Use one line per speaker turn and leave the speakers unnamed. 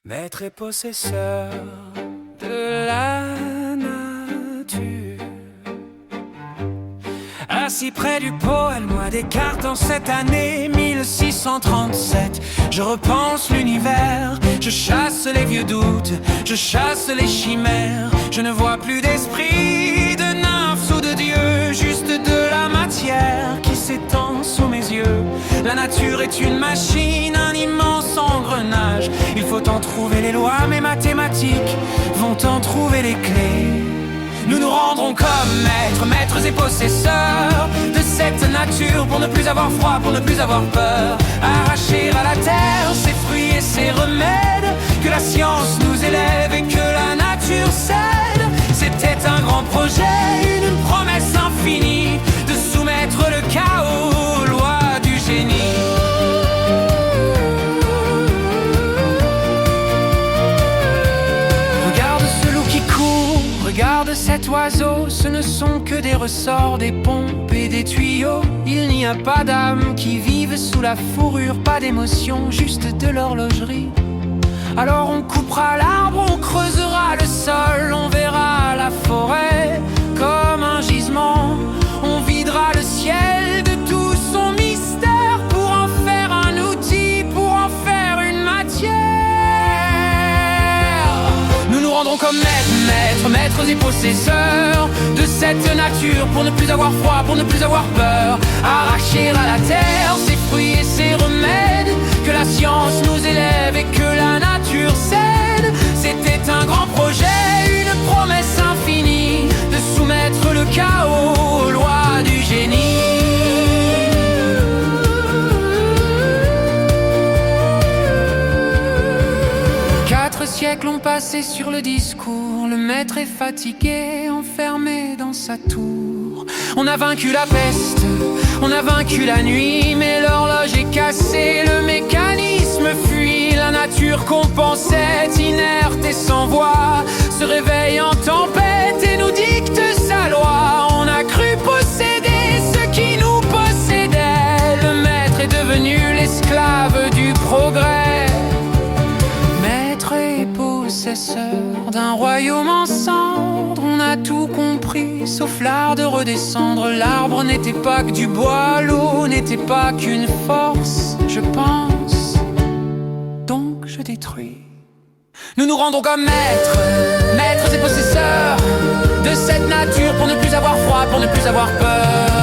Maître et possesseur de la nature, assis près du poêle, moi Descartes en cette année 1637. Je repense l'univers, je chasse les vieux doutes, je chasse les chimères. Je ne vois plus d'esprit, de nymphes ou de dieux, juste de la matière qui s'étend sous mes yeux. La nature est une machine, un immense engrenage. Il faut en trouver les lois, mes mathématiques vont en trouver les clés. Nous nous rendrons comme maîtres et possesseurs de cette nature, pour ne plus avoir froid, pour ne plus avoir peur. Arracher à la terre ses fruits et ses remèdes, que la science nous élève et que la nature cède. C'était un grand projet, une promesse infinie, de soumettre le chaos aux lois du génie. Regarde cet oiseau, ce ne sont que des ressorts, des pompes et des tuyaux. Il n'y a pas d'âme qui vive sous la fourrure, pas d'émotion, juste de l'horlogerie. Alors on coupera l'arbre, on creusera le sol, on verra la forêt comme un gisement. On videra le ciel de tout son mystère pour en faire un outil, pour en faire une matière. Nous nous rendrons comme maîtres et possesseurs de cette nature, pour ne plus avoir froid, pour ne plus avoir peur. Arracher à la terre ses fruits et ses remèdes, que la science nous élève et que la nature cède. C'était un grand projet, une promesse infinie, de soumettre le chaos aux lois du génie. 4 siècles ont passé sur le discours. Le maître est fatigué, enfermé dans sa tour. On a vaincu la peste, on a vaincu la nuit, mais l'horloge est cassée, le mécanisme fuit. La nature qu'on pensait inerte et sans voix se réveille en tempête et nous dicte sa loi. On a cru posséder ce qui nous possédait. Le maître est devenu l'esclave du progrès. Maître et possesseur d'un royaume en cendres, on a tout compris sauf l'art de redescendre. L'arbre n'était pas que du bois, l'eau n'était pas qu'une force. Je pense, donc je détruis. Nous nous rendons comme maîtres et possesseurs de cette nature, pour ne plus avoir froid, pour ne plus avoir peur.